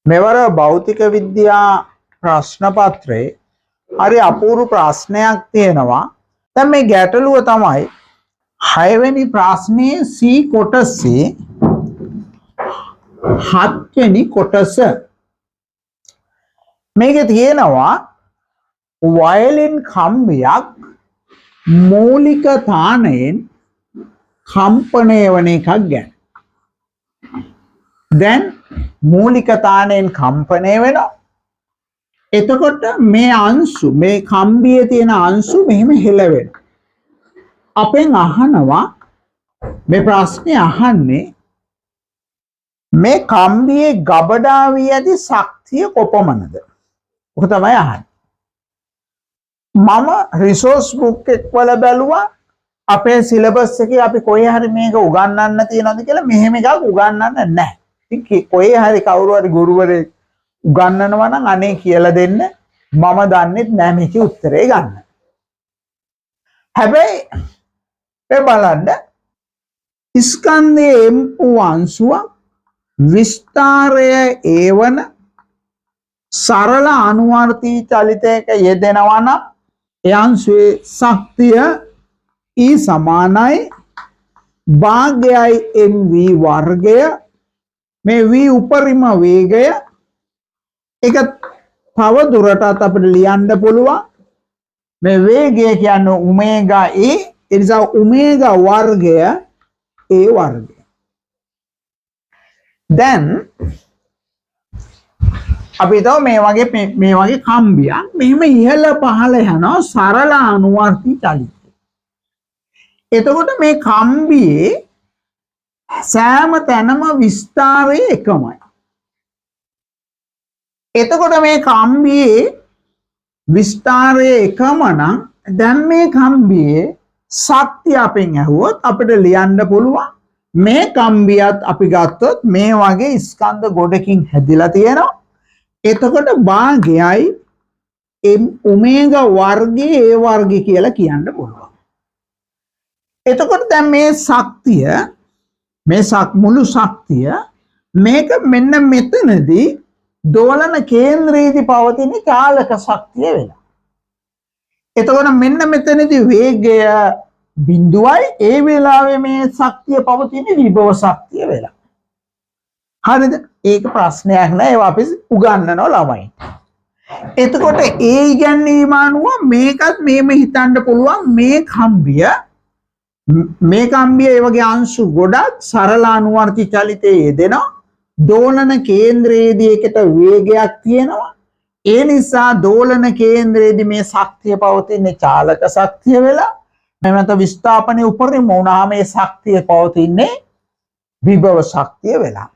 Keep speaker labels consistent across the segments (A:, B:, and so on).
A: මෙවර භෞතික විද්‍යා ප්‍රශ්න පත්‍රයේ හරි අපූර්ව ප්‍රශ්නයක් තියෙනවා. දැන් මේ ගැටලුව තමයි 6 වෙනි ප්‍රශ්නයේ C කොටසේ 7 වෙනි කොටස. මේකේ තියෙනවා වයලින් කම්බියක් මූලික තානයෙන් කම්පණය වන එකක් ගැන. දැන් මූලික තානයෙන් කම්පණය වෙනවා. එතකොට මේ අංශු මේ කම්බියේ තියෙන අංශු මෙහෙම හෙලවෙනවා. අපෙන් අහනවා මේ ප්‍රශ්නේ අහන්නේ මේ කම්බියේ ගබඩා වී ඇති ශක්තිය කොපමණද? ඔක තමයි අහන්නේ. මම රිසෝස් බුක් එක වල බැලුවා අපේ සිලබස් එකේ අපි කොහේ හරි මේක උගන්වන්න තියනවාද කියලා. මෙහෙම එකක් උගන්වන්න නැහැ. ඉතින් කොහේ හරි කවුරු හරි ගුරුවරයෙක් උගන්වනවා නම් අනේ කියලා දෙන්න. මම දන්නෙත් නැහැ මේකේ උත්තරේ ගන්න. හැබැයි මේ බලන්න ස්කන්ධයේ එම්පු අංශුව විස්තරය ඒවන සරල අනුවර්තී චලිතයක යෙදෙනවා නම් ඒ අංශුවේ ශක්තිය E සමානයි භාගයයි mv වර්ගය. මේ v උපරිම වේගය ඒක තව දුරටත් අපිට ලියන්න පුළුවන්. මේ වේගය කියන්නේ ඔමේගා e. ඒ නිසා ඔමේගා වර්ගය a වර්ගය. දැන් අපි හිතමු මේ වගේ කම්බියක් මෙහෙම ඉහළ පහළ යනවා සරල අනුවර්තී චලිතය. එතකොට මේ කම්බියේ සෑම තැනම විස්තරය එකමයි. එතකොට මේ කම්බියේ විස්තරය එකම නම් දැන් මේ කම්බියේ ශක්තිය අපෙන් ඇහුවොත් අපිට ලියන්න පුළුවන් මේ කම්බියත් අපි ගත්තොත් මේ වගේ ස්කන්ධ ගොඩකින් හැදිලා තියෙනවා. එතකොට භාගයයි ඔමේගා වර්ගයේ a වර්ගය කියලා කියන්න පුළුවන්. එතකොට දැන් මේ ශක්තිය මේ මුළු ශක්තිය මේක මෙන්න මෙතනදී දෝලන කේන්ද්‍රයේදී පවතින චාලක ශක්තිය වෙලා. එතකොට මෙන්න මෙතනදී වේගය බිඳුවයි ඒ වෙලාවේ මේ ශක්තිය පවතින විභව ශක්තිය වෙලා. හරිද? ඒක ප්‍රශ්නයක් නෑ. ඒවා අපි උගන්වනවා ළමයින්ට. එතකොට ඒ ඉගැන්වීම අනුව මේකත් මේම හිතන්න පුළුවන් මේ කම්බිය ඒ වගේ අංශු ගොඩක් සරල අනුවර්තී චලිතයේ යෙදෙනවා. දෝලන කේන්ද්‍රයේදී එකට වේගයක් තියෙනවා. ඒ නිසා දෝලන කේන්ද්‍රයේදී මේ ශක්තිය පවතින්නේ චාලක ශක්තිය වෙලා. නැත්නම් විස්ථාපනයේ උපරිම වුණාම මේ ශක්තිය පවතින්නේ විභව ශක්තිය වෙලා.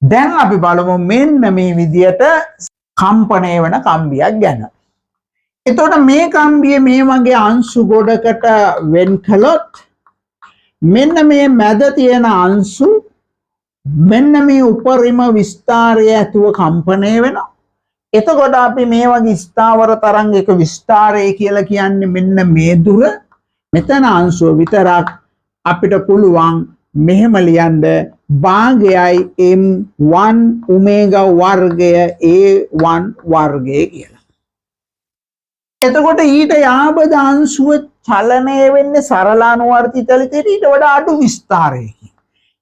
A: දැන් අපි බලමු මෙන්න මේ විදියට කම්පණය වෙන කම්බියක් ගැන. එතකොට මේ කම්බිය මේ වගේ අංශු ගොඩකට වෙන් කළොත් මෙන්න මේ මැද තියෙන අංශු මෙන්න මේ උපරිම විස්තරය ඇතුව කම්පණය වෙනවා. එතකොට අපි මේ වගේ ස්ථාවර තරංගයක විස්තරය කියලා කියන්නේ මෙන්න මේ දුර. මෙතන අංශුව විතරක් අපිට පුළුවන් මෙහෙම ලියන්න භාගයයි m1 ඔමේගා වර්ගය a1 වර්ගය කියලා. එතකොට ඊට යාබද අංශුව චලනය වෙන්නේ සරල අනුවර්තී චලිතයට ඊට වඩා අඩු විස්තරයකින්.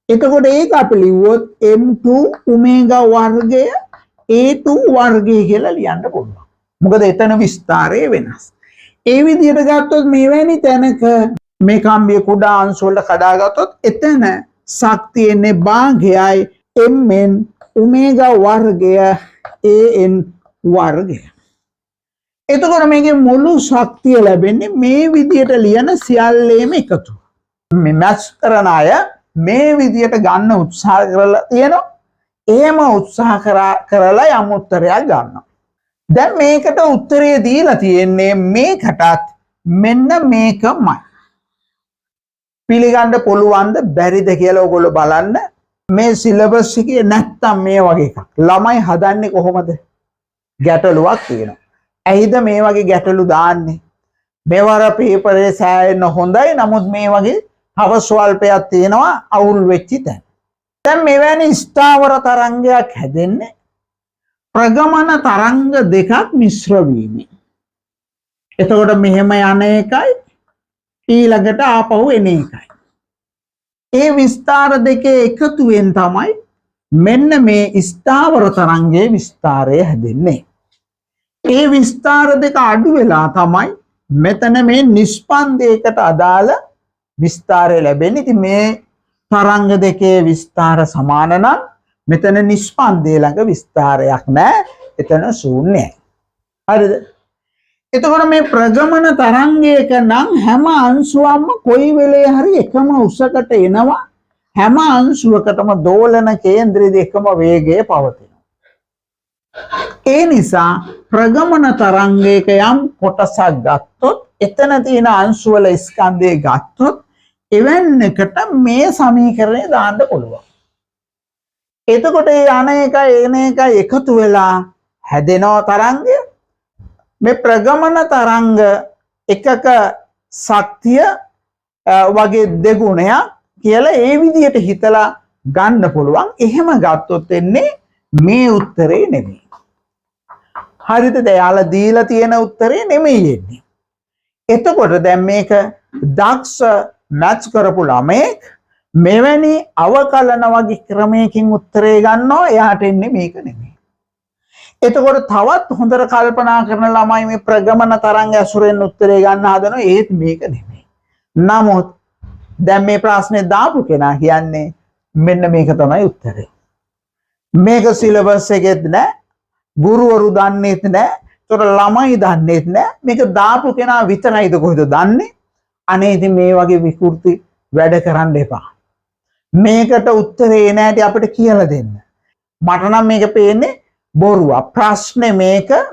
A: එතකොට ඒක අපි ලිව්වොත් m2 ඔමේගා වර්ගය a2 වර්ගය කියලා ලියන්න පුළුවන්. මොකද එතන විස්තරය වෙනස්. ඒ විදිහට ගත්තොත් මෙවැනි තැනක මේ කම්බිය කුඩා අංශු වලට කඩාගත්තොත් එතන ශක්තියනේ භාගයයි mn ඔමේගා වර්ගය an වර්ගය. එතකොට මේකේ මුළු ශක්තිය ලැබෙන්නේ මේ විදියට ලියන සියල්ලේම එකතු. මේ මැච් කරන අය මේ විදියට ගන්න උත්සාහ කරලා තියෙනවා. එහෙම උත්සාහ කරලා යම් උත්තරයක් ගන්නවා. දැන් මේකට උත්තරය දීලා තියෙන්නේ මේකටත් මෙන්න මේකමයි. පිළිගන්න පුළුවන්ද බැරිද කියලා ඔයගොල්ලෝ බලන්න. මේ සිලබස් එකේ නැත්තම් මේ වගේ එකක් ළමයි හදන්නේ කොහොමද? ගැටලුවක් තියෙනවා. ඇයිද මේ වගේ ගැටලු දාන්නේ? මෙවර පේපරේ සෑහෙන හොඳයි. නමුත් මේ වගේ තව ස්වල්පයක් තියෙනවා අවුල් වෙච්ච තැන. දැන් මෙවැනි ස්ථාවර තරංගයක් හැදෙන්නේ ප්‍රගමන තරංග දෙකක් මිශ්‍ර වීම. එතකොට මෙහෙම යන එකයි ඊළඟට ආපහු එන එකයි. ඒ විස්තර දෙකේ එකතුවෙන් තමයි මෙන්න මේ ස්ථාවර තරංගයේ විස්තරය හැදෙන්නේ. ඒ විස්තර දෙක අඩු වෙලා තමයි මෙතන මේ නිෂ්පන්දයකට අදාළ විස්තරය ලැබෙන්නේ. ඉතින් මේ තරංග දෙකේ විස්තර සමාන නම් මෙතන නිෂ්පන්දය ළඟ විස්තරයක් නැහැ. එතන ශූන්‍යයි. හරිද? එතකොට මේ ප්‍රගමන තරංගයක නම් හැම අංශුවක්ම කොයි වෙලේ හරි එකම උසකට එනවා. හැම අංශුවකටම දෝලන කේන්ද්‍රයේ එකම වේගය පවතිනවා. ඒ නිසා ප්‍රගමන තරංගයක යම් කොටසක් ගත්තොත් එතන තියෙන අංශු වල ස්කන්ධය ගත්තොත් එවැන්නකට මේ සමීකරණය දාන්න පුළුවන්. එතකොට මේ අන එකයි එන එකයි එකතු වෙලා හැදෙනවා තරංගය. මේ ප්‍රගමන තරංග එකක ශක්තිය වගේ දෙගුණයක් කියලා ඒ විදිහට හිතලා ගන්න පුළුවන්. එහෙම ගත්තොත් එන්නේ මේ උත්තරේ නෙමෙයි. හරිද? දැන් දීලා තියෙන උත්තරේ නෙමෙයි එන්නේ. එතකොට දැන් මේක දක්ෂ මැච් කරපු ළමෙක් මෙවැනි අවකලන වගේ ක්‍රමයකින් උත්තරේ ගන්නවා. එයාට එන්නේ මේක නෙමෙයි. එතකොට තවත් හොඳට කල්පනා කරන ළමයි මේ ප්‍රගමන තරංග ඇසුරෙන් උත්තරේ ගන්න හදනවා. ඒත් මේක නෙමෙයි. නමුත් දැන් මේ ප්‍රශ්නේ දාපු කෙනා කියන්නේ මෙන්න මේක තමයි උත්තරේ. මේක සිලබස් එකෙත් නෑ, ගුරුවරු දන්නේත් නෑ, ඒතර ළමයි දන්නේත් නෑ. මේක දාපු කෙනා විතරයිද කොහෙද දන්නේ? අනේ ඉතින් මේ වගේ විකෘති වැඩ කරන්න එපා. මේකට උත්තරේ නෑටි අපිට කියලා දෙන්න. මට නම් මේක පේන්නේ බොරුවක්. ප්‍රශ්නේ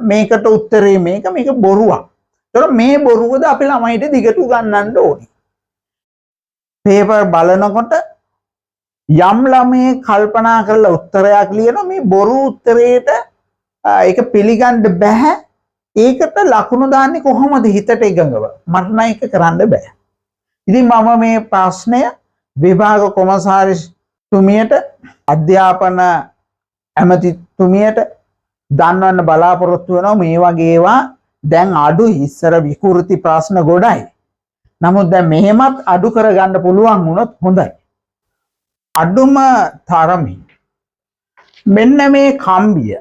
A: මේකට උත්තරේ මේක බොරුවක්. ඒතර මේ බොරුවද අපි ළමයිට දිගට උගන්වන්න ඕනේ. පේපර් බලනකොට යම් ළමයේ කල්පනා කරලා උත්තරයක් ලියනවා මේ බොරු උත්තරේට ඒක පිළිගන්න බෑ. ඒකට ලකුණු දාන්නේ කොහොමද හිතට එකඟව? මට නම් ඒක කරන්න බෑ. ඉතින් මම මේ ප්‍රශ්නය විභාග කොමසාරිස් තුමියට අධ්‍යාපන ඇමතිතුමියට දන්වන්න බලාපොරොත්තු වෙනවා. මේ වගේ ඒවා දැන් අඩු ඉස්සර විකෘති ප්‍රශ්න ගොඩයි. නමුත් දැන් මෙහෙමත් අඩු කරගන්න පුළුවන් වුණොත් හොඳයි. අඩුම තරමින් මෙන්න මේ කම්බිය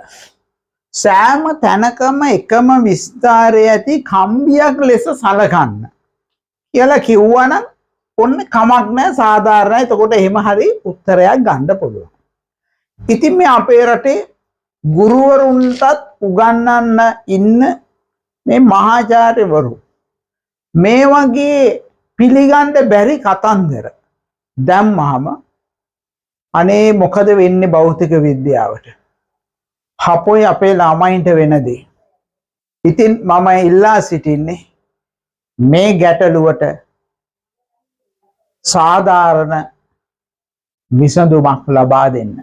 A: සෑම තැනකම එකම විස්තරය ඇති කම්බියක් ලෙස සලකන්න කියලා කිව්වනම් ඔන්න කමක් නැහැ, සාධාරණයි. එතකොට එහෙම හරි උත්තරයක් ගන්න පුළුවන්. ඉතින් මේ අපේ රටේ ගුරුවරුන්ටත් උගන්වන්න ඉන්න මේ මහාචාර්යවරු මේ වගේ පිළිගන්න බැරි කතන්දර දැම්මහම අනේ මොකද වෙන්නේ භෞතික විද්‍යාවට? හපොයි අපේ ළමයින්ට වෙන දේ. ඉතින් මම ඉල්ලා සිටින්නේ මේ ගැටලුවට සාධාරණ විසඳුමක් ලබා දෙන්න.